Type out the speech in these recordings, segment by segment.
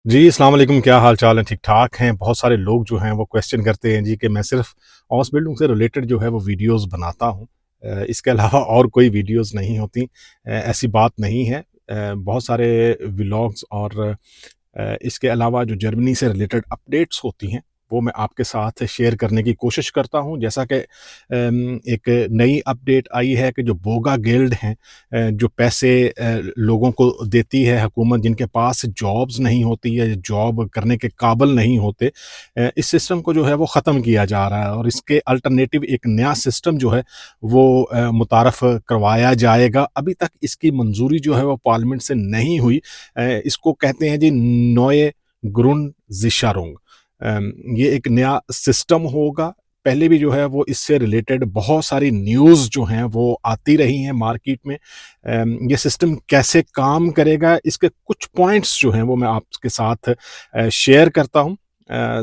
जी, अस्सलाम वालेकुम, क्या हाल-चाल है? ठीक-ठाक हैं? बहुत सारे लोग जो हैं वो क्वेश्चन करते हैं जी कि मैं सिर्फ़ हाउस बिल्डिंग से रिलेटेड जो है वो वीडियोज़ बनाता हूँ। इसके अलावा और कोई वीडियोज़ नहीं होती। ऐसी बात नहीं है। बहुत सारे व्लॉग्स और इसके अलावा जो जर्मनी से रिलेटेड अपडेट्स होती हैं, वो मैं आपके साथ शेयर करने की कोशिश करता हूँ। जैसा कि एक नई अपडेट आई है कि जो बोगा गिल्ड हैं, जो पैसे लोगों को देती है हुकूमत जिनके पास जॉब्स नहीं होती या जॉब करने के काबिल नहीं होते, इस सिस्टम को जो है वो ख़त्म किया जा रहा है और इसके अल्टरनेटिव एक नया सिस्टम जो है वो मुतारफ़ करवाया जाएगा। अभी तक इसकी मंजूरी जो है वो पार्लियामेंट से नहीं हुई। इसको कहते हैं जी नोए ग्रुंडसिचरung। ये एक नया सिस्टम होगा। पहले भी जो है वो इससे रिलेटेड बहुत सारी न्यूज़ जो हैं वो आती रही हैं मार्केट में। ये सिस्टम कैसे काम करेगा, इसके कुछ पॉइंट्स जो हैं वो मैं आपके साथ शेयर करता हूँ।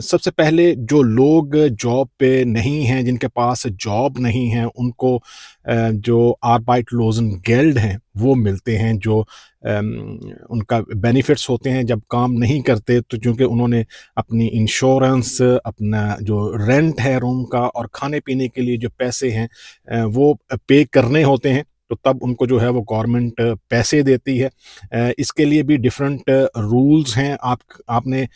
सबसे पहले जो लोग जॉब पे नहीं हैं, जिनके पास जॉब नहीं है, उनको जो आर्बाइटलोज़ेनगेल्ड हैं, वो मिलते हैं। जो उनका बेनिफिट्स होते हैं जब काम नहीं करते, तो चूँकि उन्होंने अपनी इंश्योरेंस, अपना जो रेंट है रूम का और खाने-पीने के लिए जो पैसे हैं वो पे करने होते हैं, तो तब उनको जो है वो गवर्नमेंट पैसे देती है। इसके लिए भी डिफरेंट रूल्स हैं। आपने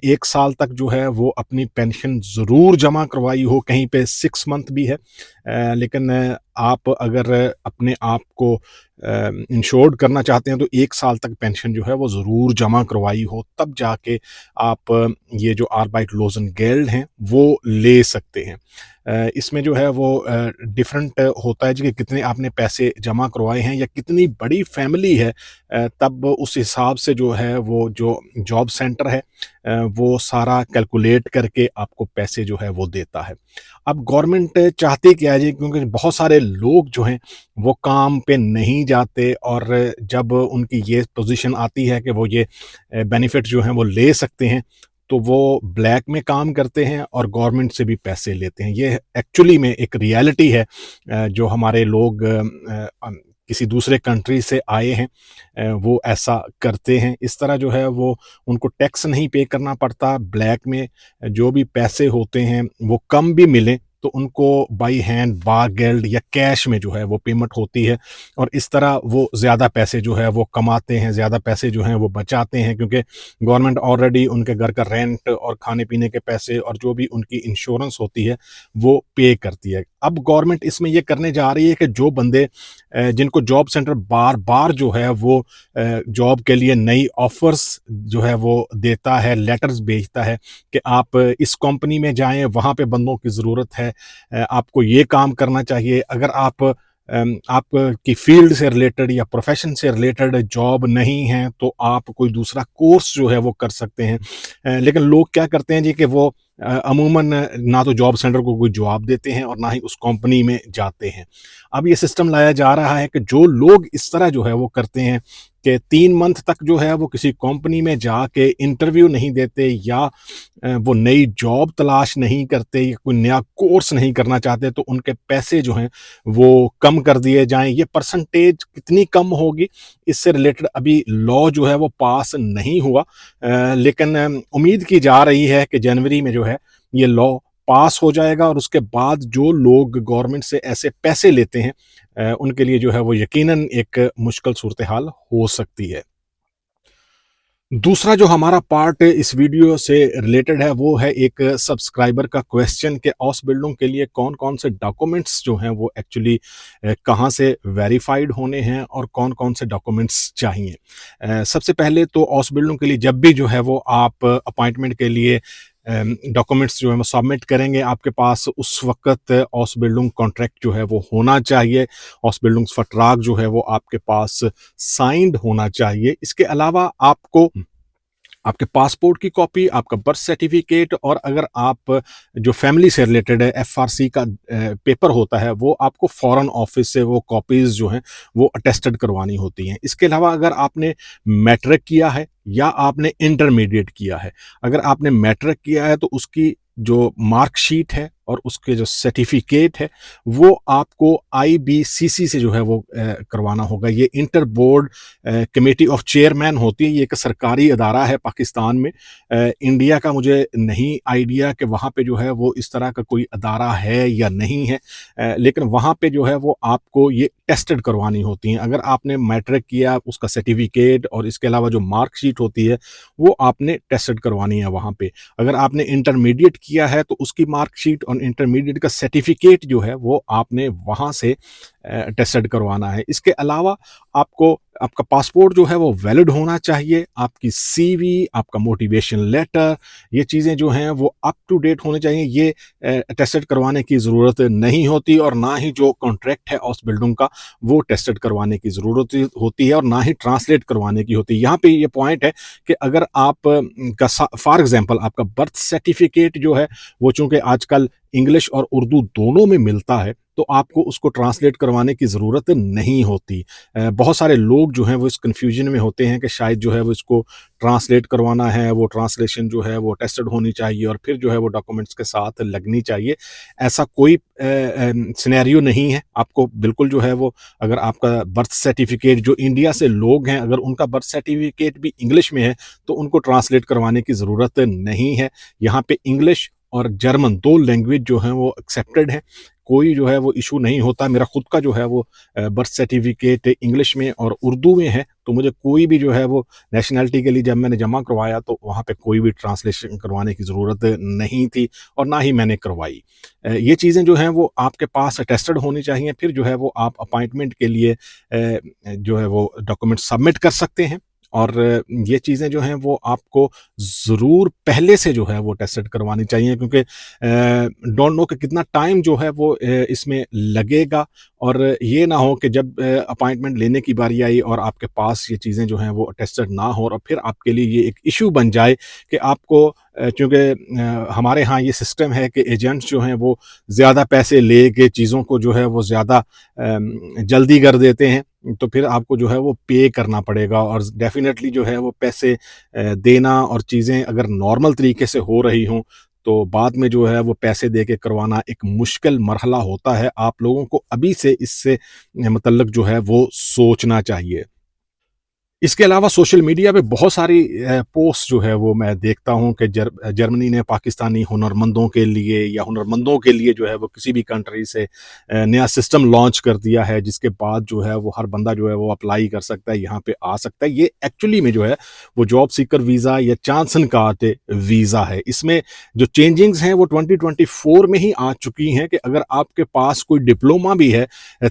1 साल तक जो है वो अपनी पेंशन ज़रूर जमा करवाई हो, कहीं पे 6 मंथ भी है। लेकिन आप अगर अपने आप को इंश्योर्ड करना चाहते हैं तो 1 साल तक पेंशन जो है वो ज़रूर जमा करवाई हो, तब जाके आप ये जो आर्बाइटलोज़ेनगेल्ड हैं वो ले सकते हैं। इसमें जो है वो डिफरेंट होता है जी कि कितने आपने पैसे जमा करवाए हैं या कितनी बड़ी फैमिली है, तब उस हिसाब से जो है वो जो जॉब सेंटर है वो सारा कैलकुलेट करके आपको पैसे जो है वो देता है। अब गवर्नमेंट चाहती क्या है जी, क्योंकि बहुत सारे लोग जो हैं वो काम पे नहीं जाते और जब उनकी ये पोजीशन आती है कि वो ये बेनिफिट जो हैं वो ले सकते हैं, तो वो ब्लैक में काम करते हैं और गवर्नमेंट से भी पैसे लेते हैं। ये एक्चुअली में एक रियलिटी है। जो हमारे लोग किसी दूसरे कंट्री से आए हैं, वो ऐसा करते हैं। इस तरह जो है वो उनको टैक्स नहीं पे करना पड़ता। ब्लैक में जो भी पैसे होते हैं वो कम भी मिलें तो उनको बाई हैंड बारगेल्ड या कैश में जो है वो पेमेंट होती है और इस तरह वो ज़्यादा पैसे जो है वो कमाते हैं, ज़्यादा पैसे जो हैं वो बचाते हैं, क्योंकि गवर्नमेंट ऑलरेडी उनके घर का रेंट और खाने-पीने के पैसे और जो भी उनकी इंश्योरेंस होती है, वो पे करती है। अब गवर्नमेंट इसमें ये करने जा रही है कि जो बंदे जिनको जॉब सेंटर बार-बार जो है वो जॉब के लिए नई ऑफ़र्स जो है वो देता है, लेटर्स भेजता है कि आप इस कंपनी में जाएँ, वहाँ पे बंदों की ज़रूरत है। आपको ये काम करना चाहिए। अगर आपकी फ़ील्ड से रिलेटेड या प्रोफ़ेशन से रिलेटेड जॉब नहीं है, तो आप कोई दूसरा कोर्स जो है वो कर सकते हैं। लेकिन लोग क्या करते हैं जी कि वो अमूमन ना तो जॉब सेंटर को कोई जवाब देते हैं और ना ही उस कंपनी में जाते हैं। अब ये सिस्टम लाया जा रहा है कि जो लोग इस तरह जो है वो करते हैं कि 3 मंथ तक जो है वो किसी कंपनी में जाके इंटरव्यू नहीं देते या वो नई जॉब तलाश नहीं करते या कोई नया कोर्स नहीं करना चाहते, तो उनके पैसे जो हैं वो कम कर दिए जाएँ। ये परसेंटेज कितनी कम होगी, इससे रिलेटेड अभी लॉ जो है वो पास नहीं हुआ। लेकिन उम्मीद की जा रही है कि जनवरी में जो है ये लॉ पास हो जाएगा और उसके बाद जो लोग गवर्नमेंट से ऐसे पैसे लेते हैं, उनके लिए जो है वो यकीनन एक मुश्किल सूरत हाल हो सकती है। दूसरा जो हमारा पार्ट इस वीडियो से रिलेटेड है वो है एक सब्सक्राइबर का क्वेश्चन कि ओस बिल्डिंग के लिए कौन-कौन से डॉक्यूमेंट्स जो हैं वो एक्चुअली कहाँ से वेरिफाइड होने हैं और कौन-कौन से डॉक्यूमेंट्स चाहिए। सबसे पहले तो ओस बिल्डिंग के लिए जब भी जो है वो आप अपॉइंटमेंट के लिए डॉक्यूमेंट्स जो है वो सबमिट करेंगे, आपके पास उस वक़्त ओस बिल्डिंग कॉन्ट्रैक्ट जो है वो होना चाहिए। ओस बिल्डिंग्स वर्ट्राग जो है वो आपके पास साइंड होना चाहिए। इसके अलावा आपको आपके पासपोर्ट की कॉपी, आपका बर्थ सर्टिफिकेट और अगर आप जो फैमिली से रिलेटेड है एफआरसी का पेपर होता है, वो आपको फॉरेन ऑफिस से वो कॉपीज़ जो हैं वो अटेस्टेड करवानी होती हैं। इसके अलावा अगर आपने मैट्रिक किया है या आपने इंटरमीडिएट किया है, अगर आपने मैट्रिक किया है तो उसकी जो मार्कशीट है और उसके जो सर्टिफिकेट है वो आपको आईबीसीसी से जो है वो करवाना होगा। ये inter board committee of chairman होती है, ये एक सरकारी अदारा है पाकिस्तान में। इंडिया का मुझे नहीं आइडिया कि वहाँ पे जो है वो इस तरह का कोई अदारा है या नहीं है, लेकिन वहाँ पे जो है वो आपको ये टेस्टेड करवानी होती हैं। अगर आपने मैट्रिक किया उसका सर्टिफिकेट और इसके अलावा जो मार्कशीट होती है वो आपने टेस्टेड करवानी है वहाँ पे। अगर आपने इंटरमीडिएट किया है तो उसकी मार्कशीट और इंटरमीडिएट का सर्टिफिकेट जो है वो आपने वहाँ से टेस्टेड करवाना है। इसके अलावा आपको आपका पासपोर्ट जो है वो वैलिड होना चाहिए, आपकी सीवी, आपका मोटिवेशन लेटर, ये चीज़ें जो हैं वो अप टू डेट होने चाहिए। ये टेस्टेड करवाने की ज़रूरत नहीं होती और ना ही जो कॉन्ट्रैक्ट है हाउस बिल्डिंग का वो टेस्टेड करवाने की ज़रूरत होती है और ना ही ट्रांसलेट करवाने की होती है। यहाँ पे ये पॉइंट है कि अगर आप का फॉर एग्जांपल आपका बर्थ सर्टिफिकेट जो है वो चूँकि आजकल इंग्लिश और उर्दू दोनों में मिलता है, तो आपको उसको ट्रांसलेट करवाने की ज़रूरत नहीं होती। बहुत सारे लोग जो हैं वो इस कन्फ्यूजन में होते हैं कि शायद जो है वो इसको ट्रांसलेट करवाना है, वो ट्रांसलेशन जो है वो टेस्टेड होनी चाहिए और फिर जो है वो डॉक्यूमेंट्स के साथ लगनी चाहिए। ऐसा कोई सिनेरियो नहीं है। आपको बिल्कुल जो है वो अगर आपका बर्थ सर्टिफिकेट जो इंडिया से लोग हैं, अगर उनका बर्थ सर्टिफिकेट भी इंग्लिश में है, तो उनको ट्रांसलेट करवाने की ज़रूरत नहीं है। यहाँ पे इंग्लिश और जर्मन 2 लैंग्वेज जो हैं वो एक्सेप्टेड हैं। कोई जो है वो इश्यू नहीं होता। मेरा खुद का जो है वो बर्थ सर्टिफिकेट इंग्लिश में और उर्दू में है, तो मुझे कोई भी जो है वो नेशनैलिटी के लिए जब मैंने जमा करवाया तो वहाँ पे कोई भी ट्रांसलेशन करवाने की ज़रूरत नहीं थी और ना ही मैंने करवाई। ये चीज़ें जो हैं वो आपके पास टेस्टेड होनी चाहिए, फिर जो है वो आप अपॉइंटमेंट के लिए जो है वो डॉक्यूमेंट सबमिट कर सकते हैं। और ये चीज़ें जो हैं वो आपको ज़रूर पहले से जो है वो टेस्टेड करवानी चाहिए, क्योंकि डोंट नो कि कितना टाइम जो है वो इसमें लगेगा और ये ना हो कि जब अपॉइंटमेंट लेने की बारी आई और आपके पास ये चीज़ें जो हैं वो टेस्टेड ना हो और फिर आपके लिए ये एक इशू बन जाए कि आपको चूँकि हमारे यहाँ ये सिस्टम है कि एजेंट्स जो हैं वो ज़्यादा पैसे लेके चीज़ों को जो है वो ज़्यादा जल्दी कर देते हैं, तो फिर आपको जो है वो पे करना पड़ेगा और डेफ़िनेटली जो है वो पैसे देना और चीज़ें अगर नॉर्मल तरीके से हो रही हों, तो बाद में जो है वो पैसे दे के करवाना एक मुश्किल मरहला होता है। आप लोगों को अभी से इससे मतलब जो है वो सोचना चाहिए। इसके अलावा सोशल मीडिया पे बहुत सारी पोस्ट जो है वो मैं देखता हूँ कि जर्मनी ने पाकिस्तानी हुनरमंदों के लिए या हुनरमंदों के लिए जो है वो किसी भी कंट्री से नया सिस्टम लॉन्च कर दिया है, जिसके बाद जो है वो हर बंदा जो है वो अप्लाई कर सकता है, यहाँ पे आ सकता है। ये एक्चुअली में जो है वो जॉब सीकर वीज़ा या चांसन कार्ड वीज़ा है। इसमें जो चेंजिंग्स हैं वो 2024 में ही आ चुकी हैं कि अगर आपके पास कोई डिप्लोमा भी है,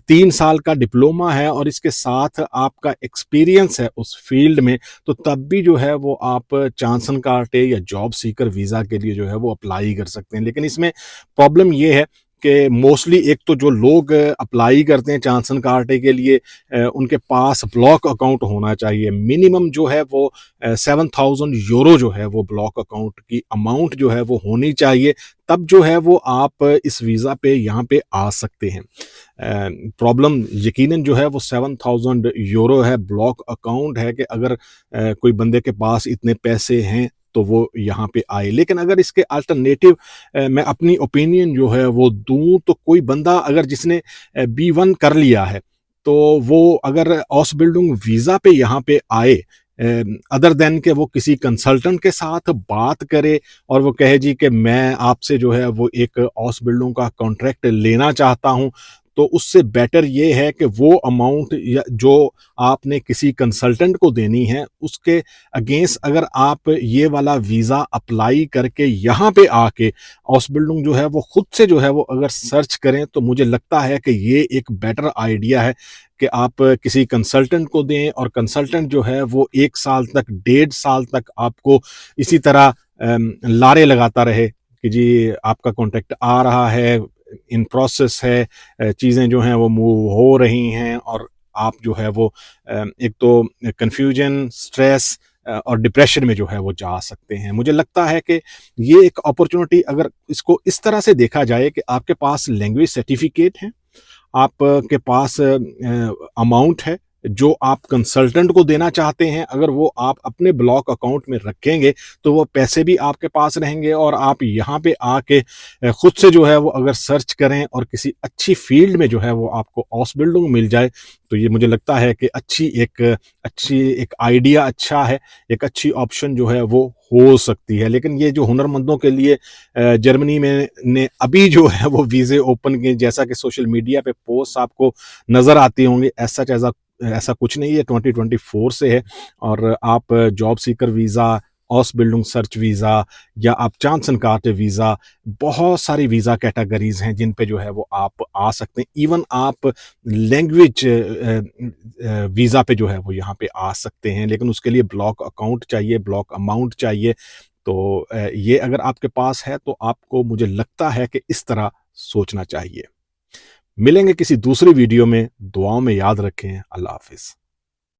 3 साल का डिप्लोमा है और इसके साथ आपका एक्सपीरियंस है उस फील्ड में, तो तब भी जो है वो आप चांसन कार्टे या जॉब सीकर वीज़ा के लिए जो है वो अप्लाई कर सकते हैं। लेकिन इसमें प्रॉब्लम ये है कि मोस्टली एक तो जो लोग अप्लाई करते हैं चांसन कार्टे के लिए, उनके पास ब्लॉक अकाउंट होना चाहिए। मिनिमम जो है वो 7,000 यूरो जो है वो ब्लॉक अकाउंट की अमाउंट जो है वो होनी चाहिए, तब जो है वो आप इस वीज़ा पे यहाँ पे आ सकते हैं। प्रॉब्लम यकीनन जो है वो 7,000 यूरो है, ब्लॉक अकाउंट है कि अगर कोई बंदे के पास इतने पैसे हैं तो वो यहाँ पे आए। लेकिन अगर इसके अल्टरनेटिव मैं अपनी ओपिनियन जो है वो दूँ, तो कोई बंदा अगर जिसने B1 कर लिया है, तो वो अगर हाउस बिल्डिंग वीज़ा पे यहाँ पे आए, अदर देन के वो किसी कंसल्टेंट के साथ बात करे और वो कहे जी कि मैं आपसे जो है वो एक हाउस बिल्डिंग का कॉन्ट्रैक्ट लेना चाहता हूँ, तो उससे बेटर ये है कि वो अमाउंट या जो आपने किसी कंसल्टेंट को देनी है उसके अगेंस्ट अगर आप ये वाला वीज़ा अप्लाई करके यहाँ पे आके हाउस बिल्डिंग जो है वो खुद से जो है वो अगर सर्च करें, तो मुझे लगता है कि ये एक बेटर आइडिया है कि आप किसी कंसल्टेंट को दें और कंसल्टेंट जो है वो 1 साल तक 1.5 साल तक आपको इसी तरह लारे लगाता रहे कि जी आपका कॉन्ट्रैक्ट आ रहा है, इन प्रोसेस है, चीज़ें जो हैं वो मूव हो रही हैं और आप जो है वो एक तो कन्फ्यूजन, स्ट्रेस और डिप्रेशन में जो है वो जा सकते हैं। मुझे लगता है कि ये एक अपॉर्चुनिटी, अगर इसको इस तरह से देखा जाए कि आपके पास लैंग्वेज सर्टिफिकेट है, आपके पास अमाउंट है, जो आप कंसल्टेंट को देना चाहते हैं, अगर वो आप अपने ब्लॉक अकाउंट में रखेंगे, तो वो पैसे भी आपके पास रहेंगे और आप यहाँ पे आके खुद से जो है वो अगर सर्च करें और किसी अच्छी फील्ड में जो है वो आपको ऑसबिल्डिंग मिल जाए, तो ये मुझे लगता है कि अच्छी एक आइडिया अच्छा है, एक अच्छी ऑप्शन जो है वो हो सकती है। लेकिन ये जो हुनरमंदों के लिए जर्मनी में ने अभी जो है वो वीज़े ओपन किए, जैसा कि सोशल मीडिया पे पोस्ट आपको नज़र आती होंगी, ऐसा ऐसा ऐसा कुछ नहीं है, 2024 से है। और आप जॉब सीकर वीज़ा, ऑसबिल्डिंग सर्च वीज़ा या आप चांसन कार्टे वीज़ा, बहुत सारी वीज़ा कैटेगरीज़ हैं जिन पे जो है वो आप आ सकते हैं। इवन आप लैंग्वेज वीज़ा पे जो है वो यहाँ पे आ सकते हैं, लेकिन उसके लिए ब्लॉक अकाउंट चाहिए, ब्लॉक अमाउंट चाहिए। तो ये अगर आपके पास है तो आपको, मुझे लगता है कि इस तरह सोचना चाहिए। मिलेंगे किसी दूसरी वीडियो में, दुआओं में याद रखें। अल्लाह हाफ़िज़।